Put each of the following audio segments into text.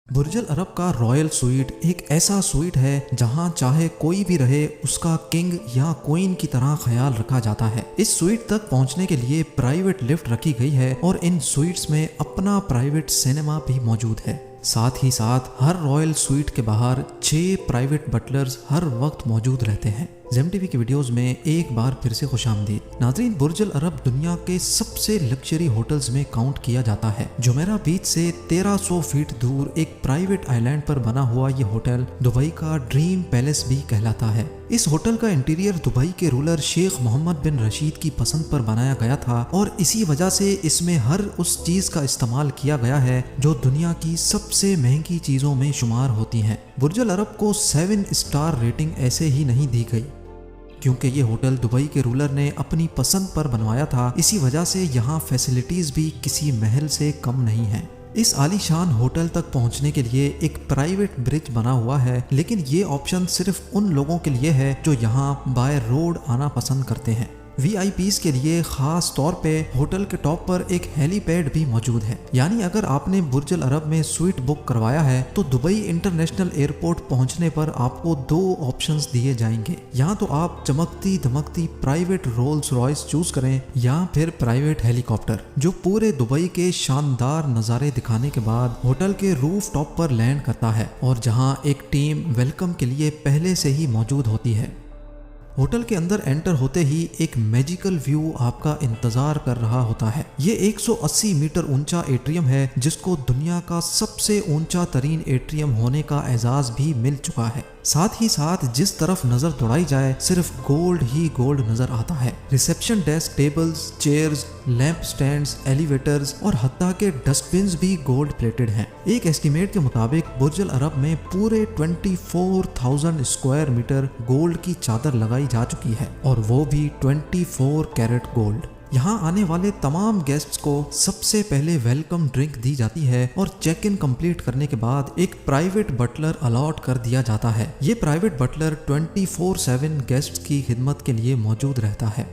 बुर्ज अल अरब का royal sweet एक ऐसा स्वीट है जहां चाहे कोई भी रहे उसका किंग या क्वीन की तरह ख्याल रखा जाता है। इस स्वीट तक पहुंचने के लिए प्राइवेट लिफ्ट रखी गई है और इन स्वीट्स में अपना प्राइवेट सिनेमा भी मौजूद है। साथ ही साथ हर रॉयल स्वीट के बाहर 6 प्राइवेट बटलर्स हर वक्त मौजूद रहते हैं। जेम टीवी की वीडियोस में एक बार फिर से खुशामदीद। नाज़रीन, बुर्ज अल अरब दुनिया के सबसे लग्जरी होटल्स में काउंट किया जाता है। जुमेरा बीच से 1300 फीट दूर एक प्राइवेट आइलैंड पर बना हुआ ये होटल दुबई का ड्रीम पैलेस भी कहलाता है। इस होटल का इंटीरियर दुबई के रूलर शेख मोहम्मद बिन रशीद की पसंद पर बनाया गया था और इसी वजह से इसमें हर उस चीज का इस्तेमाल किया गया है जो दुनिया की सबसे महंगी चीजों में शुमार होती हैं। बुर्ज अल अरब को 7 स्टार रेटिंग ऐसे ही नहीं दी गई क्योंकि ये होटल दुबई के रूलर ने अपनी पसंद पर बनवाया था। इसी वजह से यहाँ फैसिलिटीज भी किसी महल से कम नहीं है। इस आलीशान होटल तक पहुंचने के लिए एक प्राइवेट ब्रिज बना हुआ है, लेकिन ये ऑप्शन सिर्फ उन लोगों के लिए है जो यहाँ बाय रोड आना पसंद करते हैं। VIPs के लिए खास तौर पे होटल के टॉप पर एक हेलीपैड भी मौजूद है। यानी अगर आपने बुर्ज अल अरब में स्वीट बुक करवाया है तो दुबई इंटरनेशनल एयरपोर्ट पहुंचने पर आपको 2 ऑप्शंस दिए जाएंगे। या तो आप चमकती धमकती प्राइवेट रोल्स रॉयस चूज करें या फिर प्राइवेट हेलीकॉप्टर जो पूरे दुबई के शानदार नज़ारे दिखाने के बाद होटल के रूफ टॉप पर लैंड करता है और जहां एक टीम वेलकम के लिए पहले से ही मौजूद होती है। होटल के अंदर एंटर होते ही एक मैजिकल व्यू आपका इंतजार कर रहा होता है। ये 180 मीटर ऊंचा एट्रियम है जिसको दुनिया का सबसे ऊंचा तरीन एट्रियम होने का एजाज भी मिल चुका है। साथ ही साथ जिस तरफ नजर दौड़ाई जाए सिर्फ गोल्ड ही गोल्ड नजर आता है। Reception desk, tables, chairs, lamp stands, elevators और हत्ता के डस्टबिन्स भी गोल्ड प्लेटेड हैं। एक एस्टिमेट के मुताबिक बुर्ज अल अरब में पूरे 24,000 स्क्वायर मीटर गोल्ड की चादर लगाई जा चुकी है और वो भी 24 कैरेट गोल्ड। यहाँ आने वाले तमाम गेस्ट्स को सबसे पहले वेलकम ड्रिंक दी जाती है और चेक इन कंप्लीट करने के बाद एक प्राइवेट बटलर अलॉट कर दिया जाता है। ये प्राइवेट बटलर 24/7 गेस्ट्स की खिदमत के लिए मौजूद रहता है।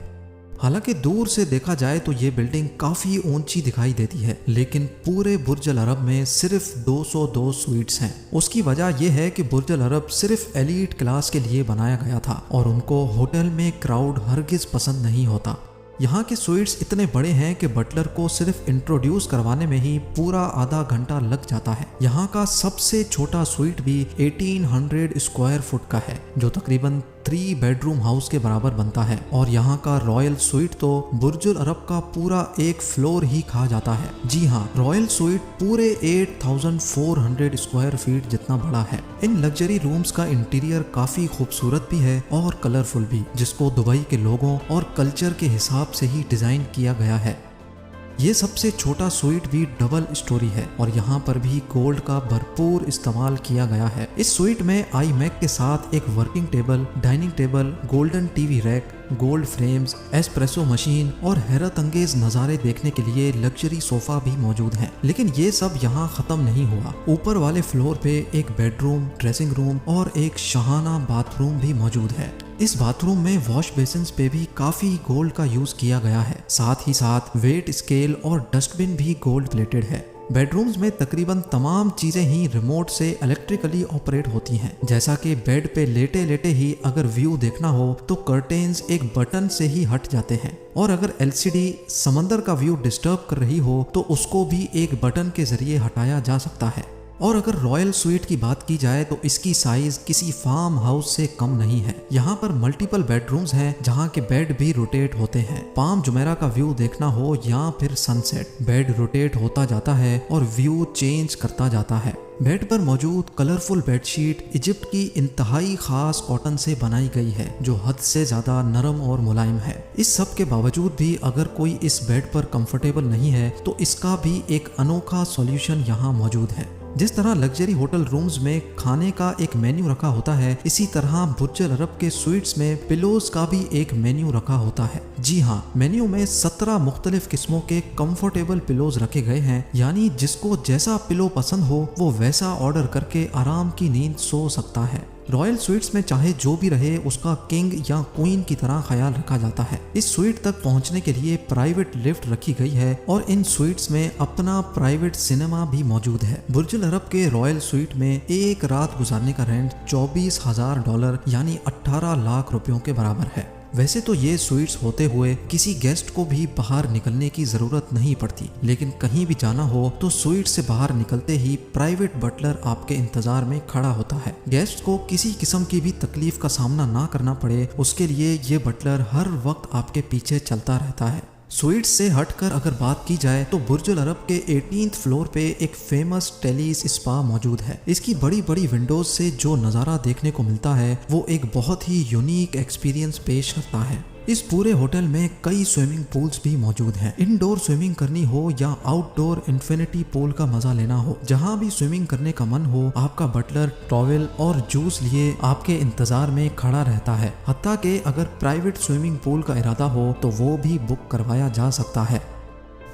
हालांकि दूर से देखा जाए तो ये बिल्डिंग काफी ऊंची दिखाई देती है, लेकिन पूरे बुर्ज अल अरब में सिर्फ 202 स्वीट्स हैं। उसकी वजह यह है कि बुर्ज अल अरब सिर्फ एलीट क्लास के लिए बनाया गया था और उनको होटल में क्राउड हरगिज पसंद नहीं होता। यहाँ के स्वीट्स इतने बड़े हैं कि बटलर को सिर्फ इंट्रोड्यूस करवाने में ही पूरा आधा घंटा लग जाता है। यहाँ का सबसे छोटा स्वीट भी 1800 स्क्वायर फुट का है जो तकरीबन 3 बेडरूम हाउस के बराबर बनता है और यहाँ का रॉयल स्वीट तो बुर्ज अल अरब का पूरा एक फ्लोर ही खा जाता है। जी हाँ, रॉयल स्वीट पूरे 8400 स्क्वायर फीट जितना बड़ा है। इन लग्जरी रूम्स का इंटीरियर काफी खूबसूरत भी है और कलरफुल भी, जिसको दुबई के लोगों और कल्चर के हिसाब से ही डिजाइन किया गया है। ये सबसे छोटा स्वीट भी डबल स्टोरी है और यहाँ पर भी गोल्ड का भरपूर इस्तेमाल किया गया है। इस स्वीट में iMac के साथ एक working table, dining table, golden TV rack, gold frames, espresso machine और हैरत अंगेज नज़ारे देखने के लिए लग्जरी सोफा भी मौजूद हैं। लेकिन ये सब यहाँ खत्म नहीं हुआ। ऊपर वाले फ्लोर पे एक बेडरूम, ड्रेसिंग रूम और एक शाहाना बाथरूम भी मौजूद है। इस बाथरूम में वॉश बेसिन्स पे भी काफी गोल्ड का यूज किया गया है। साथ ही साथ वेट स्केल और डस्टबिन भी गोल्ड प्लेटेड है। बेडरूम्स में तकरीबन तमाम चीजें ही रिमोट से इलेक्ट्रिकली ऑपरेट होती हैं। जैसा कि बेड पे लेटे लेटे ही अगर व्यू देखना हो तो कर्टेन्स एक बटन से ही हट जाते हैं और अगर LCD समंदर का व्यू डिस्टर्ब कर रही हो तो उसको भी एक बटन के जरिए हटाया जा सकता है। और अगर रॉयल स्वीट की बात की जाए तो इसकी साइज किसी फार्म हाउस से कम नहीं है। यहाँ पर मल्टीपल बेडरूम्स हैं जहाँ के बेड भी रोटेट होते हैं। पाम जुमेरा का व्यू देखना हो या फिर सनसेट, बेड रोटेट होता जाता है और व्यू चेंज करता जाता है। बेड पर मौजूद कलरफुल बेडशीट इजिप्ट की इंतहाई खास कॉटन से बनाई गई है जो हद से ज्यादा नरम और मुलायम है। इस सब के बावजूद भी अगर कोई इस बेड पर कंफर्टेबल नहीं है तो इसका भी एक अनोखा सॉल्यूशन यहाँ मौजूद है। जिस तरह लग्जरी होटल रूम्स में खाने का एक मेन्यू रखा होता है, इसी तरह बुर्ज अल अरब के स्वीट्स में पिलोज का भी एक मेन्यू रखा होता है। जी हाँ, मेन्यू में 17 मुख्तलिफ किस्मों के कंफर्टेबल पिलोज रखे गए हैं। यानी जिसको जैसा पिलो पसंद हो वो वैसा ऑर्डर करके आराम की नींद सो सकता है। रॉयल स्वीट्स में चाहे जो भी रहे उसका किंग या क्वीन की तरह ख्याल रखा जाता है। इस स्वीट तक पहुंचने के लिए प्राइवेट लिफ्ट रखी गई है और इन स्वीट्स में अपना प्राइवेट सिनेमा भी मौजूद है। बुर्ज अल अरब के रॉयल स्वीट में एक रात गुजारने का रेंट $24,000 यानी 18 लाख रुपयों के बराबर है। वैसे तो ये स्वीट्स होते हुए किसी गेस्ट को भी बाहर निकलने की जरूरत नहीं पड़ती, लेकिन कहीं भी जाना हो तो स्वीट से बाहर निकलते ही प्राइवेट बटलर आपके इंतजार में खड़ा होता है। गेस्ट को किसी किस्म की भी तकलीफ का सामना ना करना पड़े उसके लिए ये बटलर हर वक्त आपके पीछे चलता रहता है। स्वीट्स से हटकर अगर बात की जाए तो बुर्ज अल अरब के 18th फ्लोर पे एक फेमस टेलीज स्पा मौजूद है। इसकी बड़ी बड़ी विंडोज से जो नज़ारा देखने को मिलता है वो एक बहुत ही यूनिक एक्सपीरियंस पेश करता है। इस पूरे होटल में कई स्विमिंग पूल्स भी मौजूद हैं। इनडोर स्विमिंग करनी हो या आउटडोर इन्फिनिटी पूल का मजा लेना हो, जहां भी स्विमिंग करने का मन हो आपका बटलर टॉवेल और जूस लिए आपके इंतजार में खड़ा रहता है। हत्ता कि अगर प्राइवेट स्विमिंग पूल का इरादा हो तो वो भी बुक करवाया जा सकता है।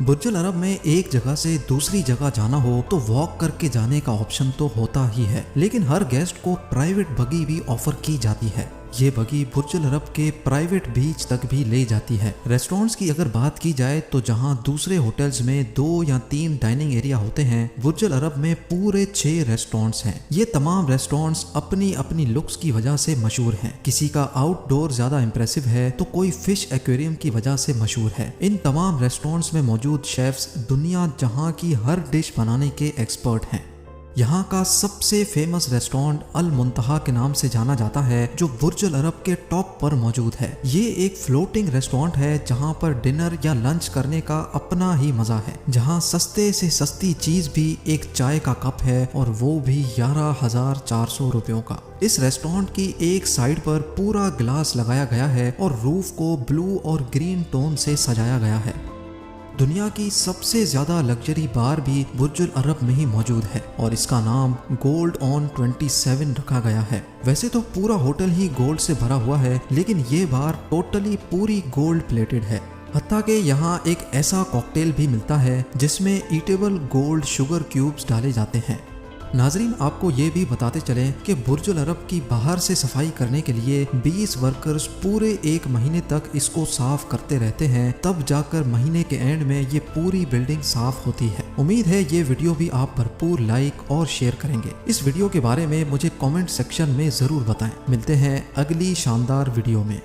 बुर्ज अल अरब में एक जगह से दूसरी जगह जाना हो तो वॉक करके जाने का ऑप्शन तो होता ही है, लेकिन हर गेस्ट को प्राइवेट बगी भी ऑफर की जाती है। ये बगी बुर्ज अल अरब के प्राइवेट बीच तक भी ले जाती है। रेस्टोरेंट्स की अगर बात की जाए तो जहां दूसरे होटल्स में 2 या 3 डाइनिंग एरिया होते हैं, बुर्ज अल अरब में पूरे 6 रेस्टोरेंट्स हैं। ये तमाम रेस्टोरेंट्स अपनी अपनी लुक्स की वजह से मशहूर हैं। किसी का आउटडोर ज्यादा इंप्रेसिव है तो कोई फिश एक्वेरियम की वजह से मशहूर है। इन तमाम रेस्टोरेंट्स में मौजूद शेफ्स दुनिया जहां की हर डिश बनाने के एक्सपर्ट हैं। यहाँ का सबसे फेमस रेस्टोरेंट अल मुंतहा के नाम से जाना जाता है, जो बुर्ज अल अरब के टॉप पर मौजूद है। ये एक फ्लोटिंग रेस्टोरेंट है जहाँ पर डिनर या लंच करने का अपना ही मजा है, जहाँ सस्ते से सस्ती चीज भी एक चाय का कप है और वो भी 11,400 रुपयों का। इस रेस्टोरेंट की एक साइड पर पूरा ग्लास लगाया गया है और रूफ को ब्लू और ग्रीन टोन से सजाया गया है। दुनिया की सबसे ज्यादा लग्जरी बार भी बुर्ज अल अरब में ही मौजूद है और इसका नाम गोल्ड ऑन 27 रखा गया है। वैसे तो पूरा होटल ही गोल्ड से भरा हुआ है, लेकिन ये बार टोटली पूरी गोल्ड प्लेटेड है। हत्ता कि यहाँ एक ऐसा कॉकटेल भी मिलता है जिसमें ईटेबल गोल्ड शुगर क्यूब्स डाले जाते हैं। नाजरीन, आपको ये भी बताते चलें कि बुर्ज अल अरब की बाहर से सफाई करने के लिए 20 वर्कर्स पूरे 1 महीने तक इसको साफ करते रहते हैं, तब जाकर महीने के एंड में ये पूरी बिल्डिंग साफ होती है। उम्मीद है ये वीडियो भी आप भरपूर लाइक और शेयर करेंगे। इस वीडियो के बारे में मुझे कमेंट सेक्शन में जरूर बताएं। मिलते हैं अगली शानदार वीडियो में।